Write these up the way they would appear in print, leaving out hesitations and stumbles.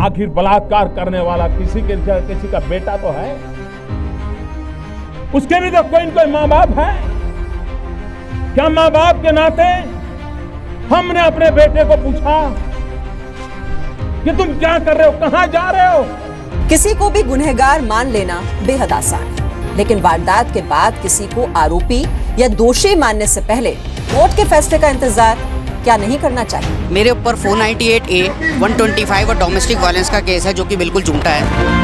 आखिर बलात्कार करने वाला किसी का बेटा तो है, उसके भी तो कोई न कोई माँ बाप है। क्या माँ बाप के नाते हमने अपने बेटे को पूछा कि तुम क्या कर रहे हो, कहां जा रहे हो? किसी को भी गुनहगार मान लेना बेहद आसान है, लेकिन वारदात के बाद किसी को आरोपी या दोषी मानने से पहले कोर्ट के फैसले का इंतजार क्या नहीं करना चाहिए? मेरे ऊपर 498A 125 और डोमेस्टिक वायलेंस का केस है, जो कि बिल्कुल झूठा है।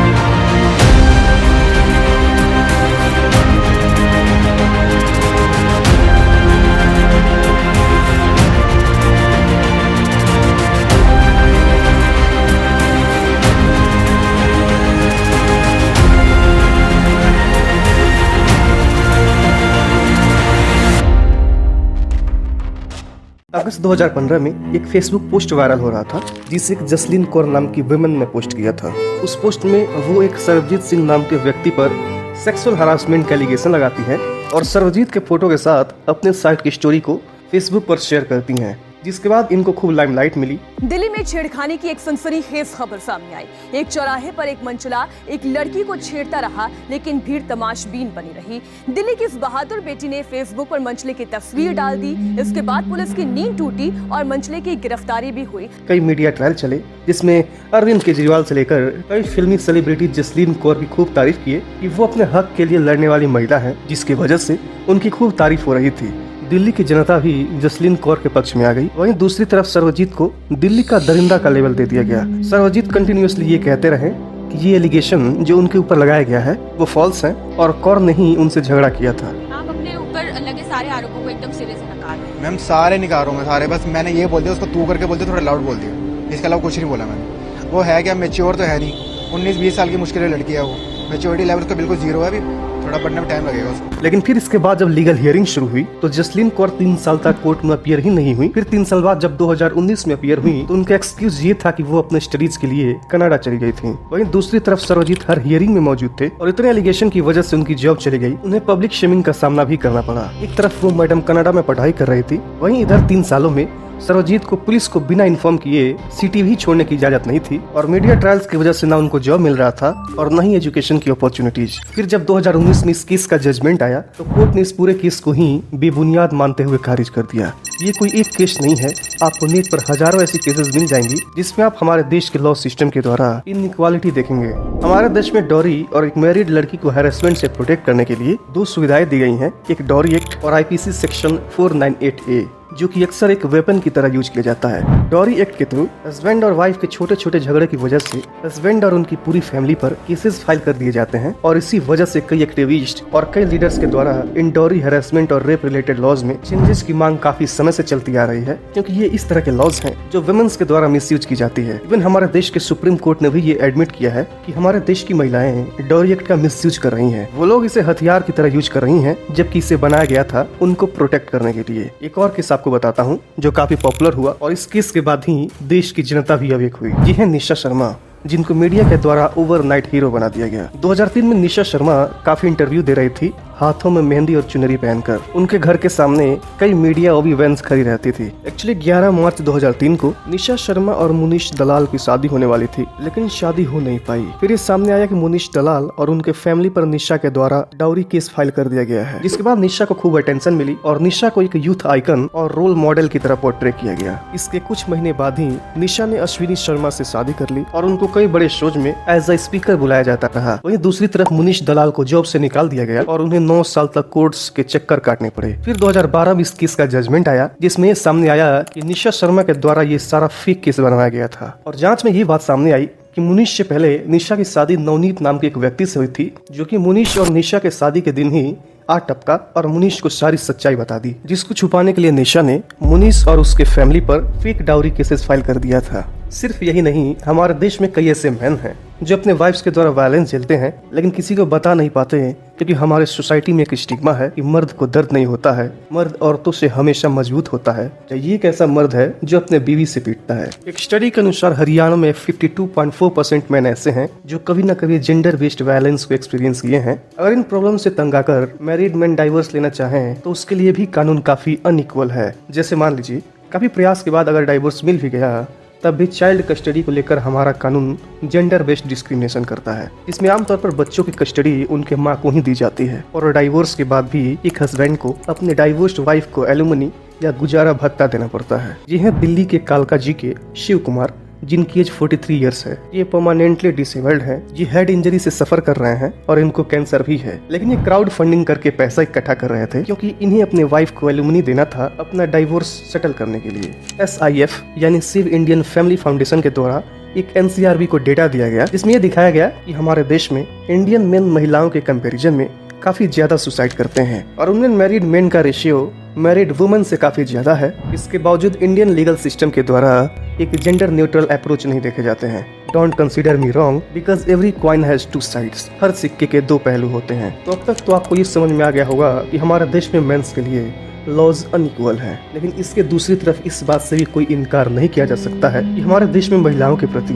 अगस्त 2015 में एक फेसबुक पोस्ट वायरल हो रहा था, जिसे एक जसलीन कौर नाम की वुमेन ने पोस्ट किया था। उस पोस्ट में वो एक सर्वजीत सिंह नाम के व्यक्ति पर सेक्सुअल हरासमेंट का एलिगेशन लगाती है और सर्वजीत के फोटो के साथ अपने साइट की स्टोरी को फेसबुक पर शेयर करती हैं, जिसके बाद इनको खूब लाइमलाइट मिली। दिल्ली में छेड़खानी की एक सनसनीखेज खबर सामने आई। एक चौराहे पर एक मंचला एक लड़की को छेड़ता रहा, लेकिन भीड़ तमाशबीन बनी रही। दिल्ली की इस बहादुर बेटी ने फेसबुक पर मंचले की तस्वीर डाल दी। इसके बाद पुलिस की नींद टूटी और मंचले की गिरफ्तारी भी हुई। कई मीडिया ट्रायल चले, जिसमें अरविंद केजरीवाल से लेकर कई फिल्मी सेलिब्रिटी जसलीन कौर की खूब तारीफ किए कि वो अपने हक के लिए लड़ने वाली महिला है, जिसकी वजह से उनकी खूब तारीफ हो रही थी। दिल्ली की जनता भी जसलीन कौर के पक्ष में आ गई। वहीं दूसरी तरफ सर्वजीत को दिल्ली का दरिंदा का लेवल दे दिया गया। सर्वजीत कंटिन्यूअसली ये कहते रहे कि ये एलिगेशन जो उनके ऊपर लगाया गया है वो फॉल्स है और कौर ने ही उनसे झगड़ा किया था। आप अपने ऊपर लगे सारे आरोपों को एकदम सिरे से नकार रहे हैं। मैम सारे निकाल रहा हूँ मैं, सारे। बस मैंने ये बोल दिया, उसको तू करके बोल दिया, थोड़ा लाउड बोल दिया, इसके अलावा कुछ नहीं बोला मैंने। वो है क्या, मेच्योर तो है नहीं, 19-20 साल की मुश्किल लड़की है वो, मेच्योरिटी लेवल उसका बिल्कुल जीरो है, अभी थोड़ा पढ़ने में टाइम लगेगा उसको। लेकिन फिर इसके बाद जब लीगल हियरिंग शुरू हुई तो जसलीन कौर 3 साल तक कोर्ट में अपीयर ही नहीं हुई। फिर 3 साल बाद जब 2019 में अपीयर हुई तो उनका एक्सक्यूज ये था कि वो अपने स्टडीज के लिए कनाडा चली गई थी। वहीं दूसरी तरफ सर्वजीत हर हियरिंग में मौजूद थे और इतने एलिगेशन की वजह से उनकी जॉब चली गई। उन्हें पब्लिक शेमिंग का सामना भी करना पड़ा। एक तरफ वो मैडम कनाडा में पढ़ाई कर रही थी, वहीं इधर 3 सालों में सर्वजीत को पुलिस को बिना इन्फॉर्म किए सिटी भी छोड़ने की इजाजत नहीं थी और मीडिया ट्रायल्स की वजह से ना उनको जॉब मिल रहा था और न ही एजुकेशन की अपॉर्चुनिटीज। फिर जब 2019 में इस केस का जजमेंट आया तो कोर्ट ने इस पूरे केस को ही बेबुनियाद मानते हुए खारिज कर दिया। ये कोई एक केस नहीं है, आपको नेट पर हजारों ऐसी केसेस मिल जाएंगी जिसमें आप हमारे देश के लॉ सिस्टम के द्वारा इनइक्वालिटी देखेंगे। हमारे देश में डॉरी और एक मैरिड लड़की को हैरेसमेंट से प्रोटेक्ट करने के लिए 2 सुविधाएं दी गई हैं, एक डॉरी एक्ट और IPC सेक्शन 498A, जो कि अक्सर एक वेपन की तरह यूज किया जाता है। डॉरी एक्ट के थ्रू हस्बैंड और वाइफ के छोटे छोटे झगड़े की वजह से हस्बैंड और उनकी पूरी फैमिली पर केसेस फाइल कर दिए जाते हैं और इसी वजह से कई एक्टिविस्ट और कई लीडर्स के द्वारा इन डॉरी हैरेसमेंट और रेप रिलेटेड लॉज में चेंजेस की मांग काफी समय से चलती आ रही है, क्योंकि ये इस तरह के लॉज हैं जो वुमेन्स के द्वारा मिसयूज की जाती है। इवन हमारे देश के सुप्रीम कोर्ट ने भी ये एडमिट किया है कि हमारे देश की महिलाएं डॉरी एक्ट का मिसयूज कर रही हैं। वो लोग इसे हथियार की तरह यूज कर रही हैं, जबकि इसे बनाया गया था उनको प्रोटेक्ट करने के लिए। एक और केस आपको बताता हूँ जो काफी पॉपुलर हुआ और इस केस के बाद ही देश की जनता भी अवेक हुई। ये है निशा शर्मा, जिनको मीडिया के द्वारा ओवरनाइट हीरो बना दिया गया। 2003 में निशा शर्मा काफी इंटरव्यू दे रही थी, हाथों में मेहंदी और चुनरी पहनकर। उनके घर के सामने कई मीडिया और इवेंट्स खड़ी रहती थी। एक्चुअली 11 मार्च 2003 को निशा शर्मा और मुनीश दलाल की शादी होने वाली थी, लेकिन शादी हो नहीं पाई। फिर ये सामने आया कि मुनीश दलाल और उनके फैमिली पर निशा के द्वारा डाउरी केस फाइल कर दिया गया है, जिसके बाद निशा को खूब अटेंशन मिली और निशा को एक यूथ आइकन और रोल मॉडल की तरह पोर्ट्रे किया गया। इसके कुछ महीने बाद ही निशा ने अश्विनी शर्मा से शादी कर ली और उनको कई बड़े शोज में एज अ स्पीकर बुलाया जाता रहा। वहीं दूसरी तरफ मुनीश दलाल को जॉब से निकाल दिया गया और उन्हें 9 साल तक कोर्ट्स के चक्कर काटने पड़े। फिर 2012 में इस केस का जजमेंट आया, जिसमें सामने आया कि निशा शर्मा के द्वारा ये सारा फेक केस बनवाया गया था और जांच में ये बात सामने आई कि मुनीश से पहले निशा की शादी नवनीत नाम के एक व्यक्ति से हुई थी, जो कि मुनीश और निशा के शादी के दिन ही आ टपका और मुनीश को सारी सच्चाई बता दी, जिसको छुपाने के लिए निशा ने मुनीश और उसके फैमिली पर फेक डाउरी केसेस फाइल कर दिया था। सिर्फ यही नहीं, हमारे देश में कई ऐसे मैन हैं जो अपने वाइफ्स के द्वारा वायलेंस झेलते हैं, लेकिन किसी को बता नहीं पाते हैं, क्योंकि हमारे सोसाइटी में एक स्टिग्मा है कि मर्द को दर्द नहीं होता है, मर्द औरतों से हमेशा मजबूत होता है। ये एक ऐसा मर्द है जो अपने बीवी से पीटता है। एक स्टडी के अनुसार हरियाणा में 52.4% मैन ऐसे हैं जो कभी न कभी जेंडर बेस्ड वायलेंस को एक्सपीरियंस किए हैं। अगर इन प्रॉब्लम से तंग आकर मैरिड मैन डाइवोर्स लेना चाहें तो उसके लिए भी कानून काफी अनइक्वल है। जैसे मान लीजिए काफी प्रयास के बाद अगर डाइवोर्स मिल भी गया तब भी चाइल्ड कस्टडी को लेकर हमारा कानून जेंडर बेस्ड डिस्क्रिमिनेशन करता है, इसमें आमतौर पर बच्चों की कस्टडी उनके माँ को ही दी जाती है और डाइवोर्स के बाद भी एक हस्बैंड को अपने डाइवोर्स्ड वाइफ को एलुमनी या गुजारा भत्ता देना पड़ता है। ये है दिल्ली के कालका जी के शिव कुमार, जिनकी एज 43 इयर्स है। ये परमानेंटली डिसेबल्ड हैं, ये हेड इंजरी से सफर कर रहे हैं और इनको कैंसर भी है। लेकिन ये क्राउड फंडिंग करके पैसा इकट्ठा कर रहे थे क्योंकि इन्हें अपने वाइफ को एलुमनी देना था अपना डाइवोर्स सेटल करने के लिए। SIF यानी शिव इंडियन फैमिली फाउंडेशन के द्वारा एक NCRB को डेटा दिया गया, जिसमें यह दिखाया गया कि हमारे देश में इंडियन मेन महिलाओं के कंपैरिजन में काफी ज्यादा सुसाइड करते हैं और उनमें मैरिड मेन का रेशियो मैरिड वुमेन से काफी ज्यादा है। इसके बावजूद इंडियन लीगल सिस्टम के द्वारा एक जेंडर न्यूट्रल अप्रोच नहीं देखे जाते हैं। Don't consider me wrong because every coin has two sides. हर सिक्के के दो पहलू होते हैं। तो अब तक तो आपको ये समझ में आ गया होगा कि हमारे देश में मेंस के लिए लॉज अनइक्वल है, लेकिन इसके दूसरी तरफ इस बात से भी कोई इनकार नहीं किया जा सकता है कि हमारे देश में महिलाओं के प्रति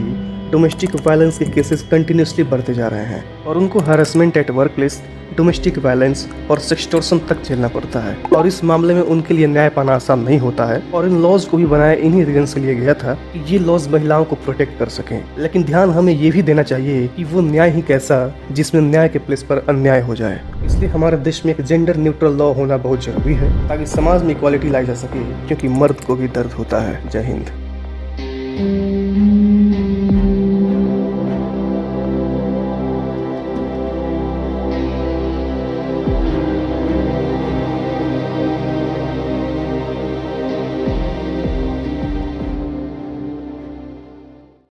डोमेस्टिक वायलेंस के केसेस कंटिन्यूसली बढ़ते जा रहे हैं और उनको harassment at work place, domestic violence और सेक्सटोर्शन तक झेलना पड़ता है और इस मामले में उनके लिए न्याय पाना आसान नहीं होता है। और इन लॉज को भी बनाया इन्हीं रीजन से लिया गया था कि ये लॉज महिलाओं को प्रोटेक्ट कर सकें। लेकिन ध्यान हमें ये भी देना चाहिए कि वो न्याय ही कैसा जिसमें न्याय के प्लेस पर अन्याय हो जाए। इसलिए हमारे देश में एक जेंडर न्यूट्रल लॉ होना बहुत जरूरी है ताकि समाज में इक्वालिटी लाई जा सके, क्योंकि मर्द को भी दर्द होता है। जय हिंद।